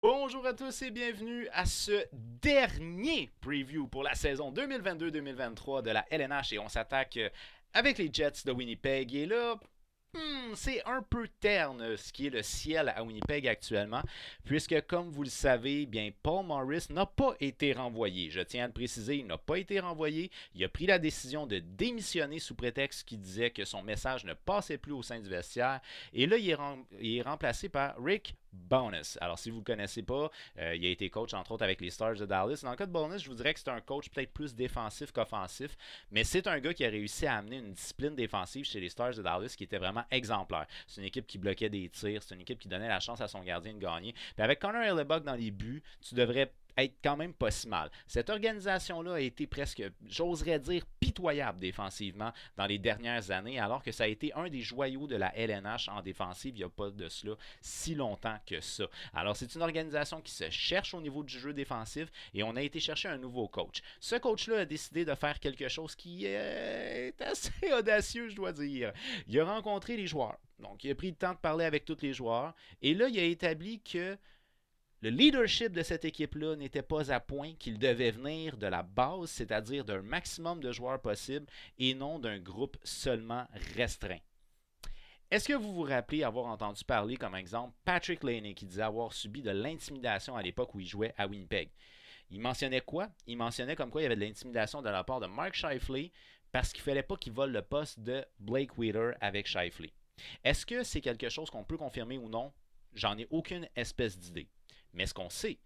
Bonjour à tous et bienvenue à ce dernier preview pour la saison 2022-2023 de la LNH et on s'attaque avec les Jets de Winnipeg. Et là, c'est un peu terne ce qui est le ciel à Winnipeg actuellement, puisque comme vous le savez, bien Paul Morris n'a pas été renvoyé. Je tiens à le préciser, il n'a pas été renvoyé. Il a pris la décision de démissionner sous prétexte qu'il disait que son message ne passait plus au sein du vestiaire. Et là, il est remplacé par Rick Bowness. Alors, si vous ne le connaissez pas, il a été coach entre autres avec les Stars de Dallas. Dans le cas de Bowness, je vous dirais que c'est un coach peut-être plus défensif qu'offensif, mais c'est un gars qui a réussi à amener une discipline défensive chez les Stars de Dallas qui était vraiment exemplaire. C'est une équipe qui bloquait des tirs, c'est une équipe qui donnait la chance à son gardien de gagner. Puis avec Connor Hellebuck dans les buts, tu devrais être quand même pas si mal. Cette organisation-là a été presque, j'oserais dire, pitoyable défensivement dans les dernières années, alors que ça a été un des joyaux de la LNH en défensive il n'y a pas de cela si longtemps que ça. Alors, c'est une organisation qui se cherche au niveau du jeu défensif et on a été chercher un nouveau coach. Ce coach-là a décidé de faire quelque chose qui est assez audacieux, je dois dire. Il a rencontré les joueurs. Donc, il a pris le temps de parler avec tous les joueurs et là, il a établi que le leadership de cette équipe-là n'était pas à point, qu'il devait venir de la base, c'est-à-dire d'un maximum de joueurs possible et non d'un groupe seulement restreint. Est-ce que vous vous rappelez avoir entendu parler, comme exemple, Patrick Laney qui disait avoir subi de l'intimidation à l'époque où il jouait à Winnipeg? Il mentionnait quoi? Il mentionnait comme quoi il y avait de l'intimidation de la part de Mark Scheifele parce qu'il ne fallait pas qu'il vole le poste de Blake Wheeler avec Scheifele. Est-ce que c'est quelque chose qu'on peut confirmer ou non? J'en ai aucune espèce d'idée. Mais ce qu'on sait,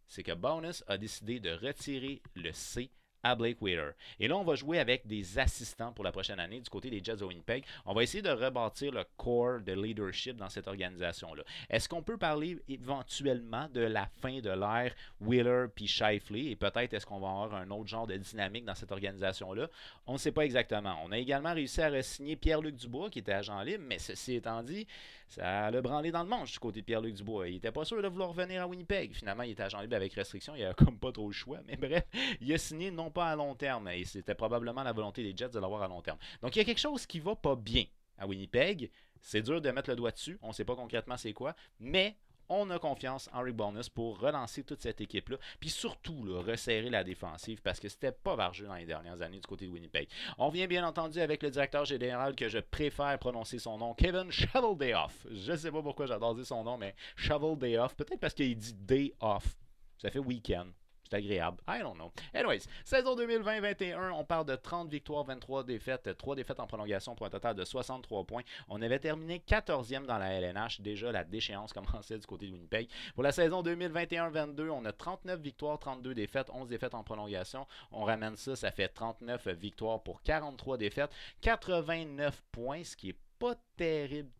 c'est que Bonus a décidé de retirer le C à Blake Wheeler. Et là, on va jouer avec des assistants pour la prochaine année du côté des Jets de Winnipeg. On va essayer de rebâtir le core de leadership dans cette organisation-là. Est-ce qu'on peut parler éventuellement de la fin de l'ère Wheeler puis Scheifele et peut-être est-ce qu'on va avoir un autre genre de dynamique dans cette organisation-là? On ne sait pas exactement. On a également réussi à re-signer Pierre-Luc Dubois qui était agent libre, mais ceci étant dit, ça a branlé dans le manche du côté de Pierre-Luc Dubois. Il n'était pas sûr de vouloir revenir à Winnipeg. Finalement, il était agent libre avec restriction. Il n'y avait comme pas trop le choix. Mais bref, il a signé non pas à long terme. Et c'était probablement la volonté des Jets de l'avoir à long terme. Donc, il y a quelque chose qui va pas bien à Winnipeg. C'est dur de mettre le doigt dessus. On ne sait pas concrètement c'est quoi. Mais on a confiance en Rick Bonus pour relancer toute cette équipe-là. Puis surtout, là, resserrer la défensive parce que c'était pas vargeux dans les dernières années du côté de Winnipeg. On vient bien entendu avec le directeur général que je préfère prononcer son nom, Kevin Shoveldayoff. Je sais pas pourquoi j'adore dire son nom, mais Shoveldayoff. Peut-être parce qu'il dit day off. Ça fait week-end. C'est agréable. I don't know. Anyways, saison 2020-21, on parle de 30 victoires, 23 défaites, 3 défaites en prolongation pour un total de 63 points. On avait terminé 14e dans la LNH. Déjà, la déchéance commençait du côté de Winnipeg. Pour la saison 2021-22, on a 39 victoires, 32 défaites, 11 défaites en prolongation. On ramène ça, ça fait 39 victoires pour 43 défaites, 89 points, ce qui est pas terrible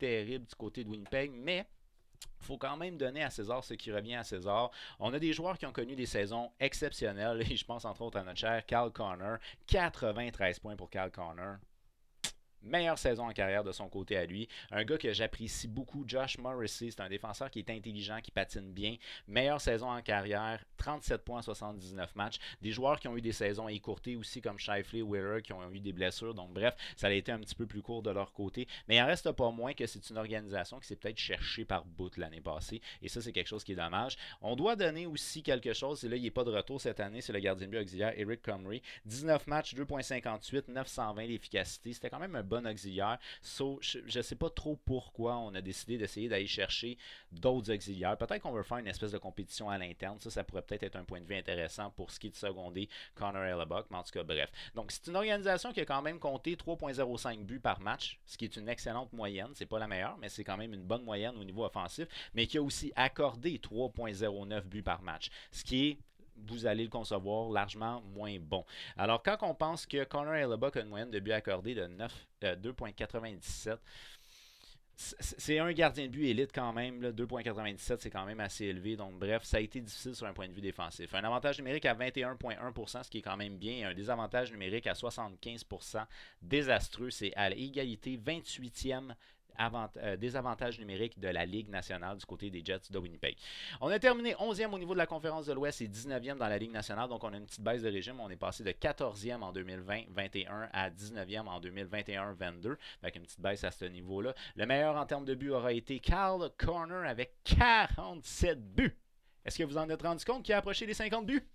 du côté de Winnipeg, mais il faut quand même donner à César ce qui revient à César. On a des joueurs qui ont connu des saisons exceptionnelles et je pense entre autres à notre cher Cal Connor. 93 points pour Cal Connor. Meilleure saison en carrière de son côté à lui. Un gars que j'apprécie beaucoup, Josh Morrissey, c'est un défenseur qui est intelligent, qui patine bien. Meilleure saison en carrière, 37 points en 79 matchs. Des joueurs qui ont eu des saisons écourtées aussi, comme Scheifele, Wheeler, qui ont eu des blessures. Donc bref, ça a été un petit peu plus court de leur côté. Mais il en reste pas moins que c'est une organisation qui s'est peut-être cherchée par bout l'année passée. Et ça, c'est quelque chose qui est dommage. On doit donner aussi quelque chose, et là, il n'est pas de retour cette année, c'est le gardien de but auxiliaire Eric Comrie. 19 matchs, 2,58, 920 d'efficacité. C'était quand même un bon auxiliaire. So, je ne sais pas trop pourquoi on a décidé d'essayer d'aller chercher d'autres auxiliaires. Peut-être qu'on veut faire une espèce de compétition à l'interne. Ça pourrait peut-être être un point de vue intéressant pour ce qui est de seconder Connor Hellebuck. Mais en tout cas, bref. Donc, c'est une organisation qui a quand même compté 3,05 buts par match, ce qui est une excellente moyenne. C'est pas la meilleure, mais c'est quand même une bonne moyenne au niveau offensif. Mais qui a aussi accordé 3,09 buts par match, ce qui est vous allez le concevoir largement moins bon. Alors, quand on pense que Connor Hellebuck a une moyenne de buts accordés de 2,97, c'est un gardien de but élite quand même. 2,97, c'est quand même assez élevé. Donc, bref, ça a été difficile sur un point de vue défensif. Un avantage numérique à 21,1%, ce qui est quand même bien. Et un désavantage numérique à 75%, désastreux. C'est à l'égalité 28e désavantage numérique de la Ligue nationale du côté des Jets de Winnipeg. On a terminé 11e au niveau de la conférence de l'Ouest et 19e dans la Ligue nationale. Donc, on a une petite baisse de régime. On est passé de 14e en 2020-21 à 19e en 2021-22. Avec une petite baisse à ce niveau-là. Le meilleur en termes de buts aura été Cal Connor avec 47 buts. Est-ce que vous en êtes rendu compte qu'il a approché les 50 buts?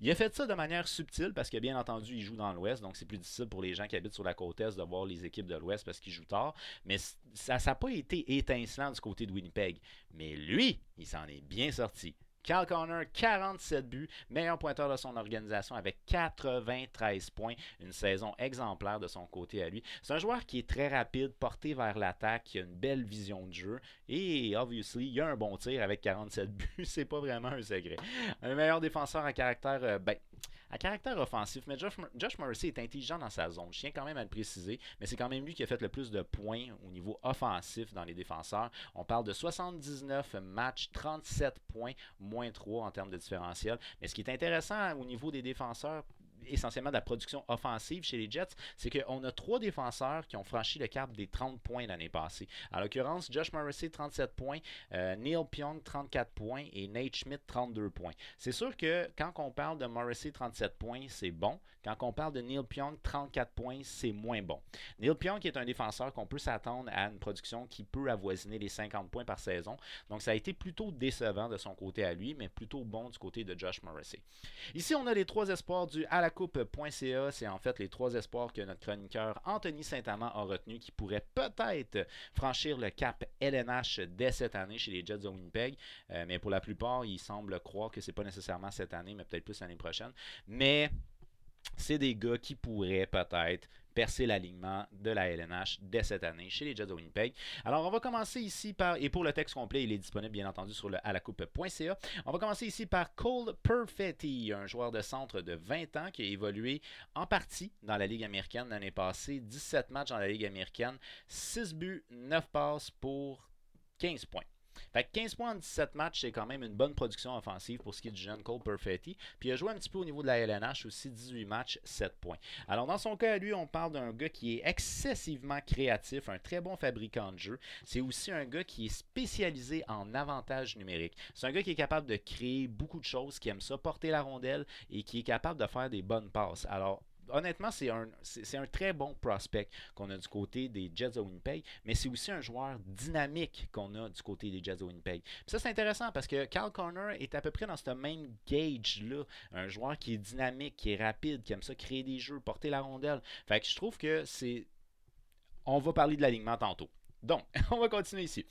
Il a fait ça de manière subtile parce que bien entendu, il joue dans l'Ouest, donc c'est plus difficile pour les gens qui habitent sur la côte Est de voir les équipes de l'Ouest parce qu'ils jouent tard. Mais ça n'a pas été étincelant du côté de Winnipeg. Mais lui, il s'en est bien sorti. Cal Connor, 47 buts, meilleur pointeur de son organisation avec 93 points, une saison exemplaire de son côté à lui. C'est un joueur qui est très rapide, porté vers l'attaque, qui a une belle vision de jeu et obviously, il a un bon tir avec 47 buts, c'est pas vraiment un secret. Un meilleur défenseur à caractère offensif, mais Josh Morrissey est intelligent dans sa zone. Je tiens quand même à le préciser, mais c'est quand même lui qui a fait le plus de points au niveau offensif dans les défenseurs. On parle de 79 matchs, 37 points, moins 3 en termes de différentiel. Mais ce qui est intéressant au niveau des défenseurs, essentiellement de la production offensive chez les Jets, c'est qu'on a 3 défenseurs qui ont franchi le cap des 30 points l'année passée. En l'occurrence, Josh Morrissey, 37 points, Neil Pionk, 34 points et Nate Schmidt, 32 points. C'est sûr que quand on parle de Morrissey, 37 points, c'est bon. Quand on parle de Neil Pionk, 34 points, c'est moins bon. Neil Pionk est un défenseur qu'on peut s'attendre à une production qui peut avoisiner les 50 points par saison. Donc ça a été plutôt décevant de son côté à lui, mais plutôt bon du côté de Josh Morrissey. Ici, on a les 3 espoirs du alacoupe.ca. C'est en fait les 3 espoirs que notre chroniqueur Anthony Saint-Amand a retenu qui pourraient peut-être franchir le cap LNH dès cette année chez les Jets de Winnipeg. Mais pour la plupart, il semble croire que c'est pas nécessairement cette année, mais peut-être plus l'année prochaine. Mais c'est des gars qui pourraient peut-être percer l'alignement de la LNH dès cette année chez les Jets de Winnipeg. Alors, on va commencer ici par, et pour le texte complet, il est disponible bien entendu sur le alacoupe.ca. On va commencer ici par Cole Perfetti, un joueur de centre de 20 ans qui a évolué en partie dans la Ligue américaine l'année passée. 17 matchs dans la Ligue américaine, 6 buts, 9 passes pour 15 points. Fait que 15 points en 17 matchs, c'est quand même une bonne production offensive pour ce qui est du jeune Cole Perfetti. Puis il a joué un petit peu au niveau de la LNH aussi, 18 matchs, 7 points. Alors dans son cas, à lui, on parle d'un gars qui est excessivement créatif, un très bon fabricant de jeu. C'est aussi un gars qui est spécialisé en avantage numérique. C'est un gars qui est capable de créer beaucoup de choses, qui aime ça, porter la rondelle et qui est capable de faire des bonnes passes. Alors, honnêtement, c'est un très bon prospect qu'on a du côté des Jets de Winnipeg, mais c'est aussi un joueur dynamique qu'on a du côté des Jets de Winnipeg. Puis ça, c'est intéressant parce que Cal Connor est à peu près dans ce même gauge-là. Un joueur qui est dynamique, qui est rapide, qui aime ça créer des jeux, porter la rondelle. Fait que je trouve que c'est... On va parler de l'alignement tantôt. Donc, on va continuer ici.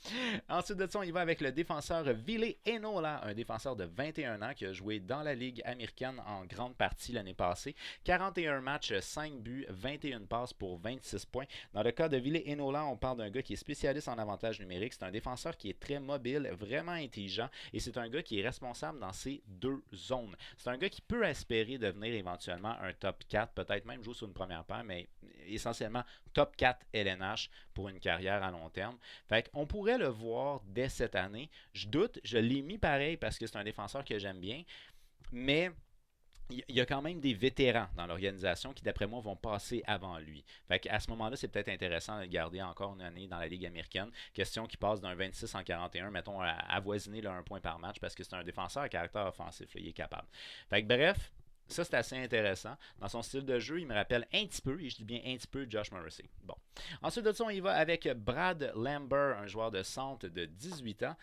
Ensuite de ça, on y va avec le défenseur Ville Enola, un défenseur de 21 ans qui a joué dans la Ligue américaine en grande partie l'année passée. 41 matchs, 5 buts, 21 passes pour 26 points. Dans le cas de Ville Enola, on parle d'un gars qui est spécialiste en avantage numérique. C'est un défenseur qui est très mobile, vraiment intelligent et c'est un gars qui est responsable dans ces 2 zones. C'est un gars qui peut espérer devenir éventuellement un top 4, peut-être même jouer sur une première paire, mais essentiellement top 4 LNH pour une carrière à long terme. Fait qu'on pourrait le voir dès cette année. Je doute, je l'ai mis pareil parce que c'est un défenseur que j'aime bien, mais il y a quand même des vétérans dans l'organisation qui, d'après moi, vont passer avant lui. Fait qu'à ce moment-là, c'est peut-être intéressant de le garder encore une année dans la Ligue américaine. Question qui passe d'un 26 en 41, mettons, à avoisiner un point par match parce que c'est un défenseur à caractère offensif. Là, il est capable. Fait que bref, ça, c'est assez intéressant. Dans son style de jeu, il me rappelle un petit peu, et je dis bien un petit peu, Josh Morrissey. Bon. Ensuite de ça, on y va avec Brad Lambert, un joueur de centre de 18 ans.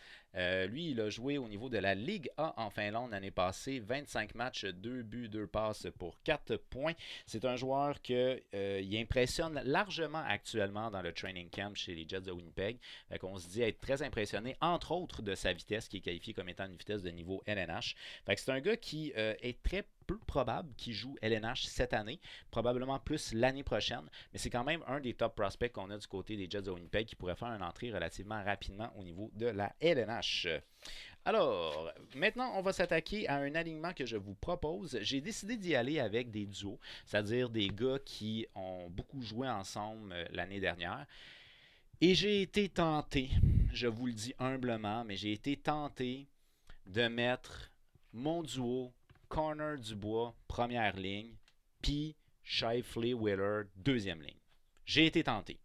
Lui, il a joué au niveau de la Ligue A en Finlande l'année passée. 25 matchs, 2 buts, 2 passes pour 4 points. C'est un joueur qui impressionne largement actuellement dans le training camp chez les Jets de Winnipeg. Fait qu'on se dit être très impressionné, entre autres, de sa vitesse, qui est qualifiée comme étant une vitesse de niveau LNH. Fait que c'est un gars qui est très peu probable qu'il joue LNH cette année, probablement plus l'année prochaine, mais c'est quand même un des top prospects qu'on a du côté des Jets de Winnipeg qui pourrait faire une entrée relativement rapidement au niveau de la LNH. Alors, maintenant, on va s'attaquer à un alignement que je vous propose. J'ai décidé d'y aller avec des duos, c'est-à-dire des gars qui ont beaucoup joué ensemble l'année dernière. Et j'ai été tenté, je vous le dis humblement, mais j'ai été tenté de mettre mon duo Connor Dubois, première ligne, puis Shifley Wheeler, deuxième ligne. J'ai été tenté.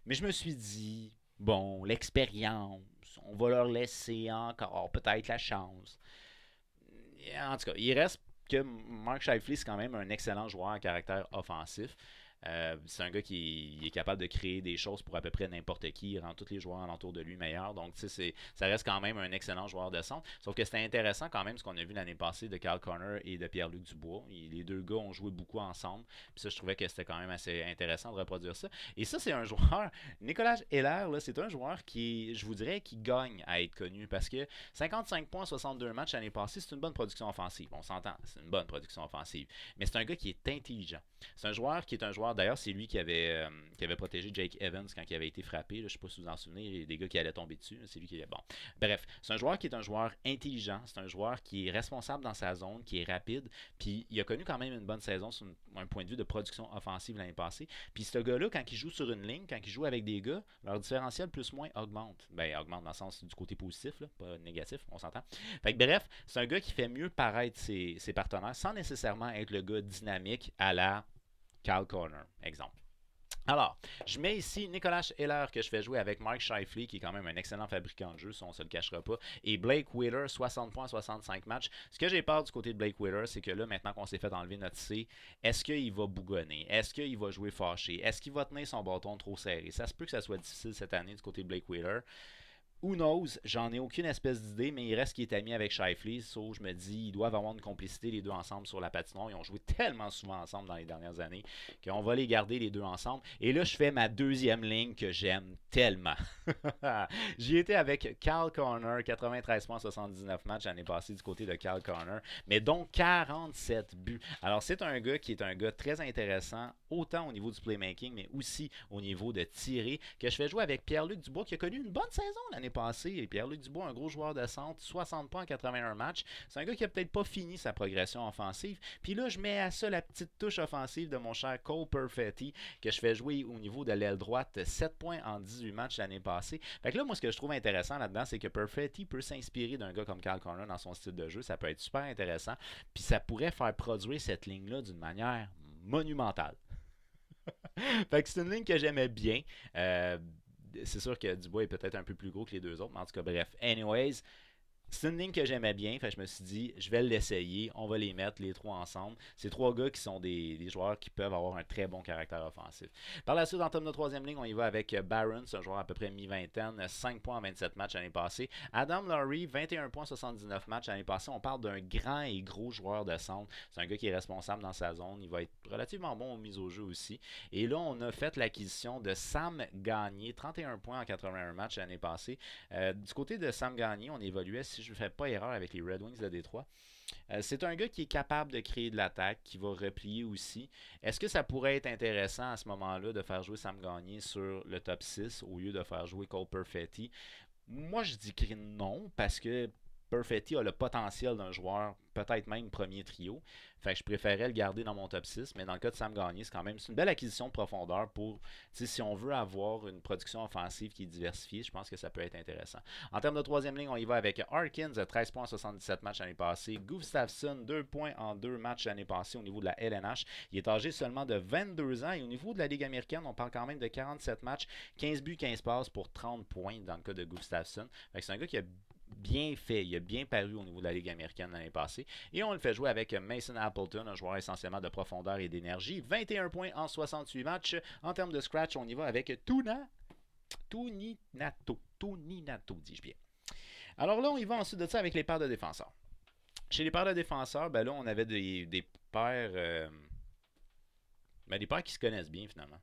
Mais je me suis dit, bon, l'expérience, on va leur laisser encore peut-être la chance. En tout cas, il reste que Mark Shifley, c'est quand même un excellent joueur à caractère offensif. C'est un gars qui est capable de créer des choses pour à peu près n'importe qui. Il rend tous les joueurs alentour de lui meilleurs. Donc, tu sais, ça reste quand même un excellent joueur de centre. Sauf que c'était intéressant quand même ce qu'on a vu l'année passée de Kyle Connor et de Pierre-Luc Dubois. Les deux gars ont joué beaucoup ensemble. Puis ça, je trouvais que c'était quand même assez intéressant de reproduire ça. Et ça, c'est un joueur, Nicolas Heller, c'est un joueur qui, je vous dirais, qui gagne à être connu parce que 55 points, 62 matchs l'année passée, c'est une bonne production offensive. On s'entend, c'est une bonne production offensive. Mais c'est un gars qui est intelligent. C'est un joueur qui est un joueur, d'ailleurs, c'est lui qui avait protégé Jake Evans quand il avait été frappé. Là, je ne sais pas si vous vous en souvenez, des gars qui allaient tomber dessus. C'est lui qui est bon. Bref, c'est un joueur qui est un joueur intelligent. C'est un joueur qui est responsable dans sa zone, qui est rapide. Puis il a connu quand même une bonne saison sur un point de vue de production offensive l'année passée. Puis ce gars-là, quand il joue sur une ligne, quand il joue avec des gars, leur différentiel plus-moins augmente. Ben, augmente dans le sens du côté positif, là, pas négatif, on s'entend. Fait que bref, c'est un gars qui fait mieux paraître ses partenaires sans nécessairement être le gars dynamique à la Kyle Connor, exemple. Alors, je mets ici Nicolas Heller que je fais jouer avec Mark Scheifele, qui est quand même un excellent fabricant de jeu, ça on se le cachera pas, et Blake Wheeler, 60 points, 65 matchs. Ce que j'ai peur du côté de Blake Wheeler, c'est que là, maintenant qu'on s'est fait enlever notre C, est-ce qu'il va bougonner? Est-ce qu'il va jouer fâché? Est-ce qu'il va tenir son bâton trop serré? Ça se peut que ça soit difficile cette année du côté de Blake Wheeler. Who knows? J'en ai aucune espèce d'idée, mais il reste qu'il est ami avec Scheifele. So, je me dis, ils doivent avoir une complicité les deux ensemble sur la patinoire. Ils ont joué tellement souvent ensemble dans les dernières années qu'on va les garder les deux ensemble. Et là, je fais ma deuxième ligne que j'aime tellement. J'y étais avec Kyle Connor, 93 points, 79 matchs l'année passée du côté de Kyle Connor, mais donc 47 buts. Alors, c'est un gars qui est un gars très intéressant, autant au niveau du playmaking, mais aussi au niveau de tirer, que je fais jouer avec Pierre-Luc Dubois, qui a connu une bonne saison l'année passée. Et Pierre-Luc Dubois, un gros joueur de centre, 60 points en 81 matchs. C'est un gars qui a peut-être pas fini sa progression offensive. Puis là, je mets à ça la petite touche offensive de mon cher Cole Perfetti, que je fais jouer au niveau de l'aile droite, 7 points en 18 matchs l'année passée. Fait que là, moi, ce que je trouve intéressant là-dedans, c'est que Perfetti peut s'inspirer d'un gars comme Kyle Connor dans son style de jeu. Ça peut être super intéressant. Puis ça pourrait faire produire cette ligne-là d'une manière monumentale. Fait que c'est une ligne que j'aimais bien. C'est sûr que Dubois est peut-être un peu plus gros que les deux autres, mais en tout cas, bref. Anyways, c'est une ligne que j'aimais bien, fait que je me suis dit, je vais l'essayer, on va les mettre les trois ensemble. C'est trois gars qui sont des joueurs qui peuvent avoir un très bon caractère offensif. Par la suite, en termes de troisième ligne, on y va avec Barron, c'est un joueur à peu près mi-vingtaine, 5 points en 27 matchs l'année passée. Adam Laurie, 21 points, 79 matchs l'année passée. On parle d'un grand et gros joueur de centre. C'est un gars qui est responsable dans sa zone. Il va être relativement bon aux mises au jeu aussi. Et là, on a fait l'acquisition de Sam Gagné, 31 points en 81 matchs l'année passée. Du côté de Sam Gagné, on évoluait, si je ne fais pas erreur, avec les Red Wings de Détroit. C'est un gars qui est capable de créer de l'attaque, qui va replier aussi. Est-ce que ça pourrait être intéressant à ce moment-là de faire jouer Sam Gagné sur le top 6 au lieu de faire jouer Cole Perfetti? Moi, je dis que non, parce que Perfetti a le potentiel d'un joueur, peut-être même premier trio. Fait que je préférais le garder dans mon top 6, mais dans le cas de Sam Gagné, c'est quand même une belle acquisition de profondeur pour, si on veut avoir une production offensive qui est diversifiée, je pense que ça peut être intéressant. En termes de troisième ligne, on y va avec Harkins, 13 points en 77 matchs l'année passée. Gustafsson, 2 points en 2 matchs l'année passée au niveau de la LNH. Il est âgé seulement de 22 ans et au niveau de la Ligue américaine, on parle quand même de 47 matchs, 15 buts, 15 passes pour 30 points dans le cas de Gustafsson. C'est un gars qui a bien fait, il a bien paru au niveau de la Ligue américaine l'année passée. Et on le fait jouer avec Mason Appleton, un joueur essentiellement de profondeur et d'énergie. 21 points en 68 matchs. En termes de scratch, on y va avec Toninato, dis-je bien. Alors là, on y va ensuite de ça avec les paires de défenseurs. Chez les paires de défenseurs, ben là, on avait des paires... des paires qui se connaissent bien, finalement.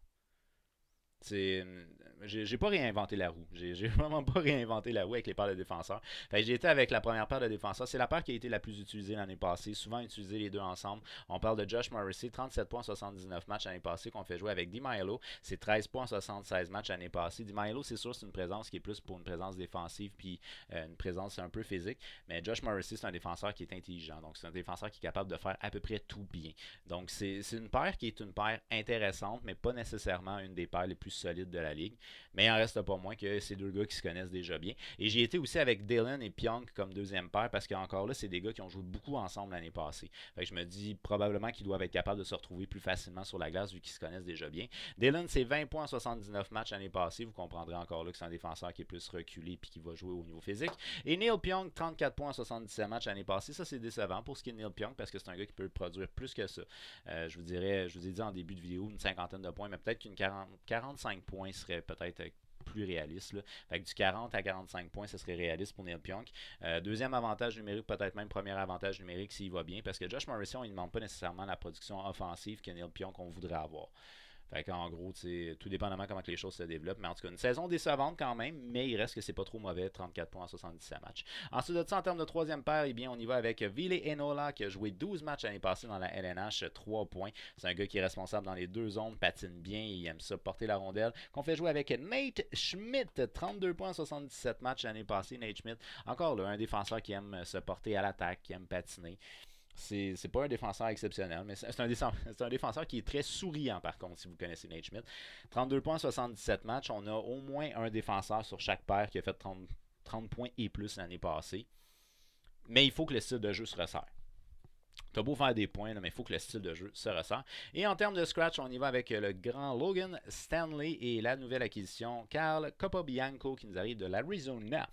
J'ai pas réinventé la roue. J'ai vraiment pas réinventé la roue avec les paires de défenseurs. Fait que j'ai été avec la première paire de défenseurs. C'est la paire qui a été la plus utilisée l'année passée. Souvent utilisée les deux ensemble. On parle de Josh Morrissey, 37 points, 79 matchs l'année passée qu'on fait jouer avec DiMaio. C'est 13 points, 76 matchs l'année passée. DiMaio, c'est sûr, c'est une présence qui est plus pour une présence défensive puis une présence un peu physique. Mais Josh Morrissey, c'est un défenseur qui est intelligent. Donc, c'est un défenseur qui est capable de faire à peu près tout bien. Donc, c'est une paire qui est une paire intéressante, mais pas nécessairement une des paires les plus plus solides de la ligue. Mais il en reste pas moins que c'est deux gars qui se connaissent déjà bien. Et j'ai été aussi avec Dylan et Pionk comme deuxième paire parce qu'encore là, c'est des gars qui ont joué beaucoup ensemble l'année passée. Fait que je me dis probablement qu'ils doivent être capables de se retrouver plus facilement sur la glace vu qu'ils se connaissent déjà bien. Dylan, c'est 20 points en 79 matchs l'année passée. Vous comprendrez encore là que c'est un défenseur qui est plus reculé et qui va jouer au niveau physique. Et Neil Pionk, 34 points en 77 matchs l'année passée. Ça, c'est décevant pour ce qui est de Neil Pionk parce que c'est un gars qui peut produire plus que ça. Je vous ai dit en début de vidéo une cinquantaine de points, mais peut-être qu'une 45 points serait peut-être plus réaliste. Là. Fait que du 40 à 45 points, ce serait réaliste pour Neil Pionk. Deuxième avantage numérique, peut-être même premier avantage numérique s'il va bien, parce que Josh Morrison, il ne demande pas nécessairement la production offensive que Neil Pionk on voudrait avoir. Fait qu'en gros, tout dépendamment comment que les choses se développent. Mais en tout cas, une saison décevante quand même, mais il reste que c'est pas trop mauvais, 34 points en 77 matchs. Ensuite de ça, en termes de troisième paire, eh bien, on y va avec Ville Enola qui a joué 12 matchs l'année passée dans la LNH, 3 points. C'est un gars qui est responsable dans les deux zones, patine bien, il aime ça porter la rondelle. Qu'on fait jouer avec Nate Schmidt, 32 points en 77 matchs l'année passée. Nate Schmidt, encore là, un défenseur qui aime se porter à l'attaque, qui aime patiner. C'est pas un défenseur exceptionnel, mais c'est un défenseur qui est très souriant par contre, si vous connaissez Nate Schmidt. 32 points, 77 matchs. On a au moins un défenseur sur chaque paire qui a fait 30 points et plus l'année passée. Mais il faut que le style de jeu se resserre. T'as beau faire des points, là, mais il faut que le style de jeu se ressent. Et en termes de scratch, on y va avec le grand Logan Stanley et la nouvelle acquisition Carl Capobianco qui nous arrive de l'Arizona.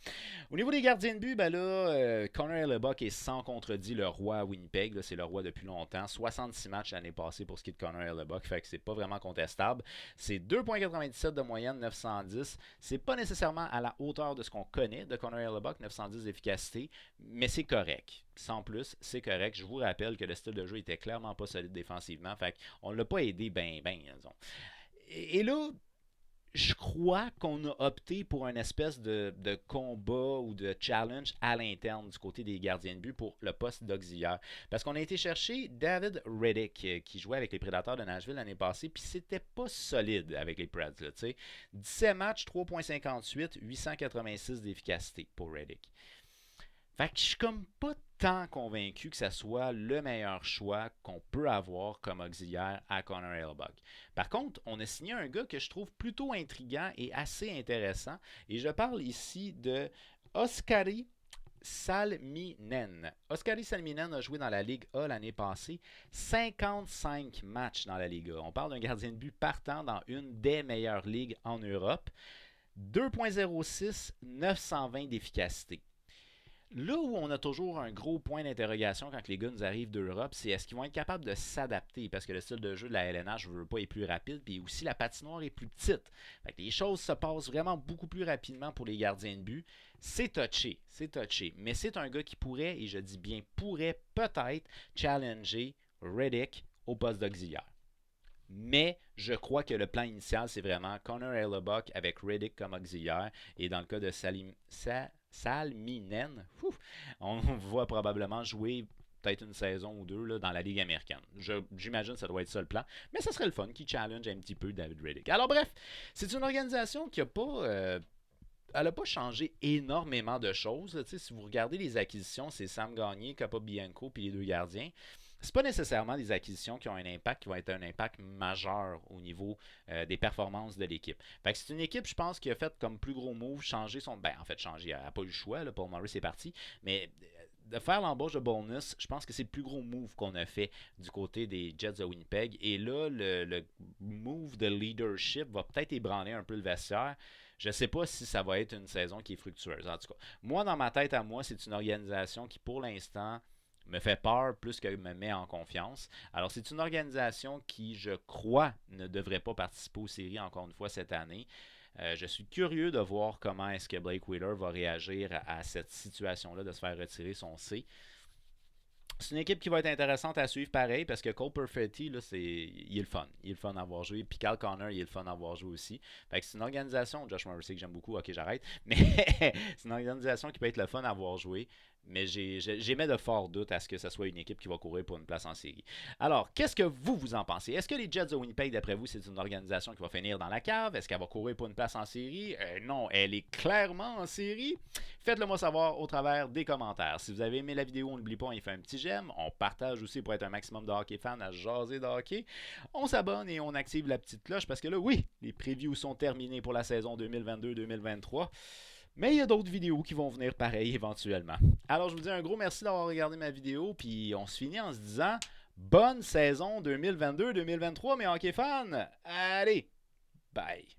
Au niveau des gardiens de but, ben là, Connor Hellebuyck est sans contredit le roi à Winnipeg. C'est le roi depuis longtemps. 66 matchs l'année passée pour ce qui est de Connor Hellebuyck, fait que c'est pas vraiment contestable. C'est 2,97 de moyenne, 910. C'est pas nécessairement à la hauteur de ce qu'on connaît de Connor Hellebuyck, 910 d'efficacité, mais c'est correct. Sans plus, c'est correct. Je vous rappelle que le style de jeu était clairement pas solide défensivement. Fait qu'on ne l'a pas aidé ben, disons. Et là, je crois qu'on a opté pour une espèce de combat ou de challenge à l'interne du côté des gardiens de but pour le poste d'auxiliaire. Parce qu'on a été chercher David Reddick qui jouait avec les Prédateurs de Nashville l'année passée, puis c'était pas solide avec les Preds. Là, 17 matchs, 3,58, 886 d'efficacité pour Reddick. Fait que je suis comme pas tant convaincu que ça soit le meilleur choix qu'on peut avoir comme auxiliaire à Connor Hellebuyck. Par contre, on a signé un gars que je trouve plutôt intriguant et assez intéressant. Et je parle ici de Oskari Salminen. Oskari Salminen a joué dans la Ligue A l'année passée, 55 matchs dans la Ligue A. On parle d'un gardien de but partant dans une des meilleures ligues en Europe. 2,06, 920 d'efficacité. Là où on a toujours un gros point d'interrogation quand les gars nous arrivent d'Europe, c'est est-ce qu'ils vont être capables de s'adapter parce que le style de jeu de la LNH, je veux pas, est plus rapide, puis aussi la patinoire est plus petite. Fait que les choses se passent vraiment beaucoup plus rapidement pour les gardiens de but. C'est touché, mais c'est un gars qui pourrait, et je dis bien pourrait, peut-être challenger Reddick au poste d'auxiliaire. Mais je crois que le plan initial, c'est vraiment Connor Hellebuyck avec Reddick comme auxiliaire. Et dans le cas de Salminen, on voit probablement jouer peut-être une saison ou deux là, dans la Ligue américaine. J'imagine que ça doit être ça le plan. Mais ça serait le fun qui challenge un petit peu David Reddick. Alors bref, c'est une organisation qui n'a pas... elle n'a pas changé énormément de choses. Si vous regardez les acquisitions, c'est Sam Gagner, Capobianco puis les deux gardiens. C'est pas nécessairement des acquisitions qui ont un impact, qui vont être un impact majeur au niveau des performances de l'équipe. Fait que c'est une équipe, je pense, qui a fait comme plus gros move, changer son... Ben, en fait, changer, elle n'a pas eu le choix, là, Paul Maurice est parti, mais de faire l'embauche de Bowness, je pense que c'est le plus gros move qu'on a fait du côté des Jets de Winnipeg. Et là, le move de leadership va peut-être ébranler un peu le vestiaire. Je ne sais pas si ça va être une saison qui est fructueuse. En tout cas, moi, dans ma tête à moi, c'est une organisation qui, pour l'instant, me fait peur plus que me met en confiance. Alors, c'est une organisation qui, je crois, ne devrait pas participer aux séries encore une fois cette année. Je suis curieux de voir comment est-ce que Blake Wheeler va réagir à cette situation-là de se faire retirer son C. C'est une équipe qui va être intéressante à suivre pareil parce que Cole Perfetti, là, il est le fun. Il est le fun à avoir joué. Puis Carl Connor, il est le fun à avoir joué aussi. Fait que c'est une organisation, Josh Morrissey que j'aime beaucoup, ok j'arrête. Mais c'est une organisation qui peut être le fun à avoir joué. Mais j'émets de forts doutes à ce que ce soit une équipe qui va courir pour une place en série. Alors, qu'est-ce que vous en pensez? Est-ce que les Jets de Winnipeg, d'après vous, c'est une organisation qui va finir dans la cave? Est-ce qu'elle va courir pour une place en série? Non, elle est clairement en série. Faites-le moi savoir au travers des commentaires. Si vous avez aimé la vidéo, n'oubliez pas, on y fait un petit j'aime. On partage aussi pour être un maximum de hockey fans à jaser de hockey. On s'abonne et on active la petite cloche parce que là, oui, les previews sont terminés pour la saison 2022-2023. Mais il y a d'autres vidéos qui vont venir pareil éventuellement. Alors je vous dis un gros merci d'avoir regardé ma vidéo, puis on se finit en se disant bonne saison 2022-2023 mes hockey fans. Allez, bye!